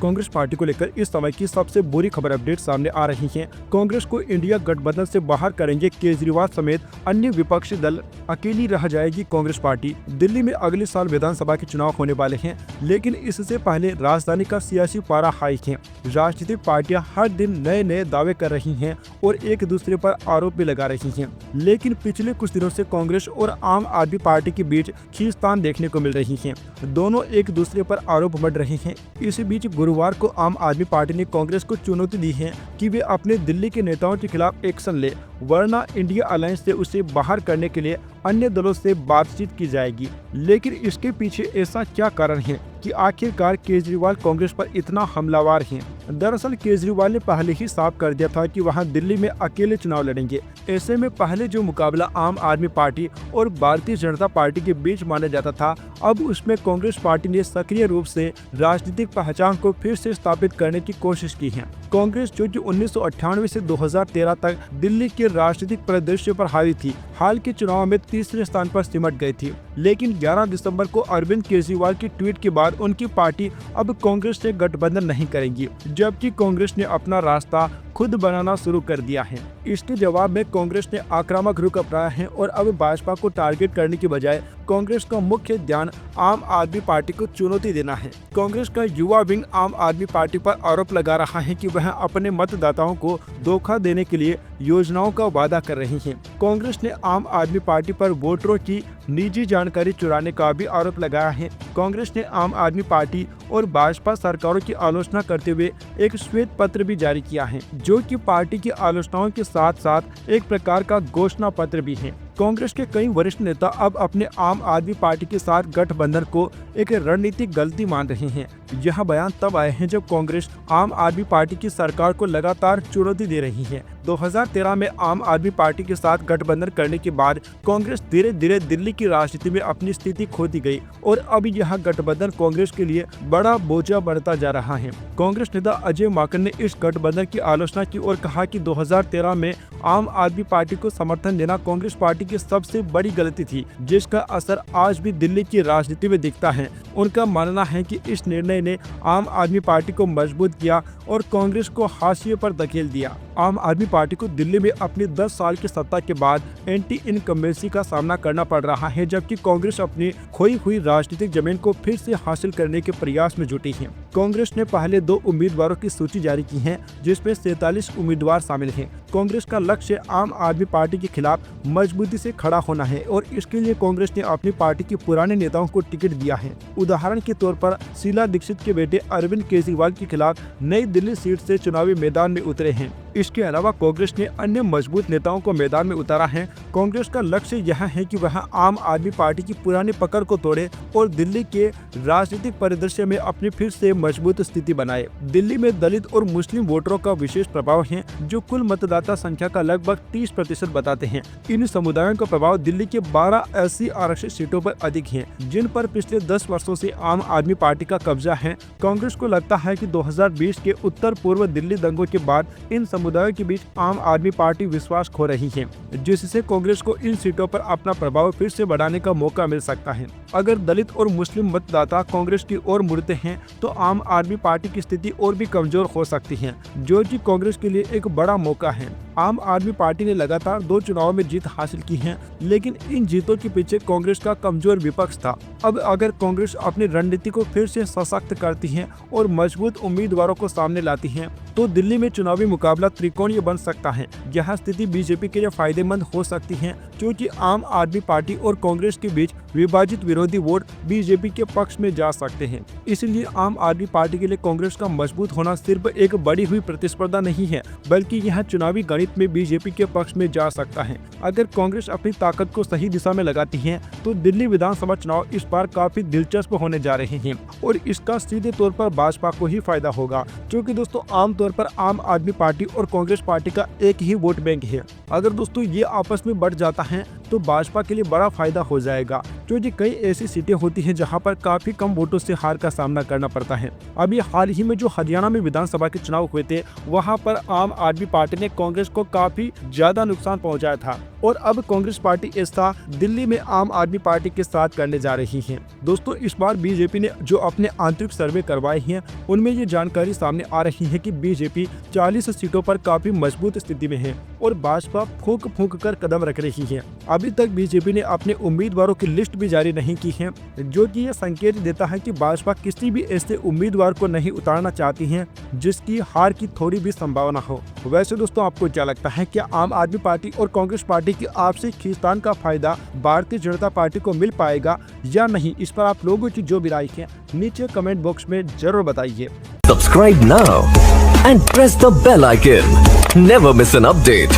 Congress party को लेकर इस समय की सबसे बुरी खबर अपडेट सामने आ रही है। कांग्रेस को इंडिया गठबंधन से बाहर करेंगे केजरीवाल समेत अन्य विपक्षी दल, अकेली रह जाएगी कांग्रेस पार्टी। दिल्ली में अगले साल विधानसभा के चुनाव होने वाले हैं, लेकिन इससे पहले राजधानी का सियासी पारा हाई है। राजनीतिक पार्टियां हर दिन नए नए दावे कर रही हैं और एक दूसरे पर आरोप भी लगा रही हैं। लेकिन पिछले कुछ दिनों से कांग्रेस और आम आदमी पार्टी के बीच खींचतान देखने को मिल रही है। दोनों एक दूसरे पर आरोप मढ़ रहे हैं। इसी बीच गुरुवार को आम आदमी पार्टी ने कांग्रेस को चुनौती दी है कि वे अपने दिल्ली के नेताओं के खिलाफ एक्शन ले, वरना इंडिया अलायंस से उसे बाहर करने के लिए अन्य दलों से बातचीत की जाएगी। लेकिन इसके पीछे ऐसा क्या कारण है कि आखिरकार केजरीवाल कांग्रेस पर इतना हमलावर हैं? दरअसल केजरीवाल ने पहले ही साफ कर दिया था कि वहां दिल्ली में अकेले चुनाव लड़ेंगे। ऐसे में पहले जो मुकाबला आम आदमी पार्टी और भारतीय जनता पार्टी के बीच माना जाता था, अब उसमें कांग्रेस पार्टी ने सक्रिय रूप से राजनीतिक पहचान को फिर से स्थापित करने की कोशिश की है। कांग्रेस जो कि 1998 से 2013 तक दिल्ली के राजनीतिक परिदृश्य पर हावी थी, हाल के चुनाव में तीसरे स्थान पर सिमट गई थी। लेकिन 11 दिसंबर को अरविंद केजरीवाल की ट्वीट के बाद उनकी पार्टी अब कांग्रेस से गठबंधन नहीं करेगी, जबकि कांग्रेस ने अपना रास्ता खुद बनाना शुरू कर दिया है। इसके जवाब में कांग्रेस ने आक्रामक रुख अपनाया है और अब भाजपा को टारगेट करने की बजाय कांग्रेस का मुख्य ध्यान आम आदमी पार्टी को चुनौती देना है। कांग्रेस का युवा विंग आम आदमी पार्टी पर आरोप लगा रहा है कि वह अपने मतदाताओं को धोखा देने के लिए योजनाओं का वादा कर रही है। कांग्रेस ने आम आदमी पार्टी पर वोटरों की निजी जानकारी चुराने का भी आरोप लगाया है। कांग्रेस ने आम आदमी पार्टी और भाजपा सरकारों की आलोचना करते हुए एक श्वेत पत्र भी जारी किया है, जो कि पार्टी की आलोचनाओं के साथ साथ एक प्रकार का घोषणा पत्र भी है। कांग्रेस के कई वरिष्ठ नेता अब अपने आम आदमी पार्टी के साथ गठबंधन को एक रणनीतिक गलती मान रहे हैं। यह बयान तब आए हैं जब कांग्रेस आम आदमी पार्टी की सरकार को लगातार चुनौती दे रही है। 2013 में आम आदमी पार्टी के साथ गठबंधन करने के बाद कांग्रेस धीरे धीरे दिल्ली की राजनीति में अपनी स्थिति खोती गई और अब यह गठबंधन कांग्रेस के लिए बड़ा बोझा बढ़ता जा रहा है। कांग्रेस नेता अजय माकन ने इस गठबंधन की आलोचना की और कहा कि 2013 में आम आदमी पार्टी को समर्थन देना कांग्रेस पार्टी की सबसे बड़ी गलती थी, जिसका असर आज भी दिल्ली की राजनीति में दिखता है। उनका मानना है कि इस निर्णय ने आम आदमी पार्टी को मजबूत किया और कांग्रेस को हाशिए पर धकेल दिया। आम आदमी पार्टी को दिल्ली में अपनी 10 साल की सत्ता के बाद एंटी इनकम्बेंसी का सामना करना पड़ रहा है, जबकि कांग्रेस अपनी खोई हुई राजनीतिक जमीन को फिर से हासिल करने के प्रयास में जुटी है। कांग्रेस ने पहले 2 उम्मीदवारों की सूची जारी की है, जिसमें 47 उम्मीदवार शामिल हैं। कांग्रेस का लक्ष्य आम आदमी पार्टी के खिलाफ मजबूती से खड़ा होना है और इसके लिए कांग्रेस ने अपनी पार्टी के पुराने नेताओं को टिकट दिया है। उदाहरण के तौर पर शीला दीक्षित के बेटे अरविंद केजरीवाल के खिलाफ नई दिल्ली सीट से चुनावी मैदान में उतरे हैं। इसके अलावा कांग्रेस ने अन्य मजबूत नेताओं को मैदान में उतारा है। कांग्रेस का लक्ष्य यह है कि वह आम आदमी पार्टी की पुरानी पकड़ को तोड़े और दिल्ली के राजनीतिक परिदृश्य में अपनी फिर से मजबूत स्थिति बनाए। दिल्ली में दलित और मुस्लिम वोटरों का विशेष प्रभाव है, जो कुल मतदाता संख्या का लगभग 30% बताते हैं। इन समुदायों का प्रभाव दिल्ली के 12 SC आरक्षित सीटों पर अधिक है, जिन पर पिछले 10 वर्षों से आम आदमी पार्टी का कब्जा है। कांग्रेस को लगता है कि 2020 के उत्तर पूर्व दिल्ली दंगों के बाद इन समुदायों के बीच आम आदमी पार्टी विश्वास खो रही है, जिससे कांग्रेस को इन सीटों पर अपना प्रभाव फिर से बढ़ाने का मौका मिल सकता है। अगर दलित और मुस्लिम मतदाता कांग्रेस की ओर मुड़ते हैं तो आम आदमी पार्टी की स्थिति और भी कमजोर हो सकती है, जो कि कांग्रेस के लिए एक बड़ा मौका है। आम आदमी पार्टी ने लगातार 2 चुनाव में जीत हासिल की है, लेकिन इन जीतों के पीछे कांग्रेस का कमजोर विपक्ष था। अब अगर कांग्रेस अपनी रणनीति को फिर से सशक्त करती है और मजबूत उम्मीदवारों को सामने लाती है, तो दिल्ली में चुनावी मुकाबला त्रिकोणीय बन सकता है। यह स्थिति बीजेपी के लिए फायदेमंद हो सकती है, क्योंकि आम आदमी पार्टी और कांग्रेस के बीच विभाजित विरोधी वोट बीजेपी के पक्ष में जा सकते हैं। इसलिए आम आदमी पार्टी के लिए कांग्रेस का मजबूत होना सिर्फ एक बढ़ी हुई प्रतिस्पर्धा नहीं है, बल्कि यह चुनावी गणित में बीजेपी के पक्ष में जा सकता है। अगर कांग्रेस अपनी ताकत को सही दिशा में लगाती है, तो दिल्ली विधानसभा चुनाव इस बार काफी दिलचस्प होने जा रहे हैं और इसका सीधे तौर पर भाजपा को ही फायदा होगा, क्योंकि दोस्तों आमतौर पर आम आदमी पार्टी और कांग्रेस पार्टी का एक ही वोट बैंक है। अगर दोस्तों ये आपस में बढ़ जाता है तो भाजपा के लिए बड़ा फायदा हो जाएगा, क्योंकि कई ऐसी सीटें होती हैं जहां पर काफी कम वोटों से हार का सामना करना पड़ता है। अभी हाल ही में जो हरियाणा में विधानसभा के चुनाव हुए थे, वहां पर आम आदमी पार्टी ने कांग्रेस को काफी ज्यादा नुकसान पहुंचाया था और अब कांग्रेस पार्टी ऐसा दिल्ली में आम आदमी पार्टी के साथ करने जा रही है। दोस्तों, इस बार बीजेपी ने जो अपने आंतरिक सर्वे करवाए हैं, उनमें ये जानकारी सामने आ रही है कि बीजेपी 40 सीटों पर काफी मजबूत स्थिति में है और भाजपा फूंक फूंक कर कदम रख रही है। अभी तक बीजेपी ने अपने उम्मीदवारों की लिस्ट भी जारी नहीं की है, जो कि यह संकेत देता है कि भाजपा किसी भी ऐसे उम्मीदवार को नहीं उतारना चाहती है जिसकी हार की थोड़ी भी संभावना हो। वैसे दोस्तों, आपको क्या लगता है, क्या आम आदमी पार्टी और कांग्रेस पार्टी की आपसी खींचतान का फायदा भारतीय जनता पार्टी को मिल पाएगा या नहीं? इस पर आप लोगों की जो भी राय है नीचे कमेंट बॉक्स में जरूर बताइए। Subscribe now and press the bell icon. Never miss an update.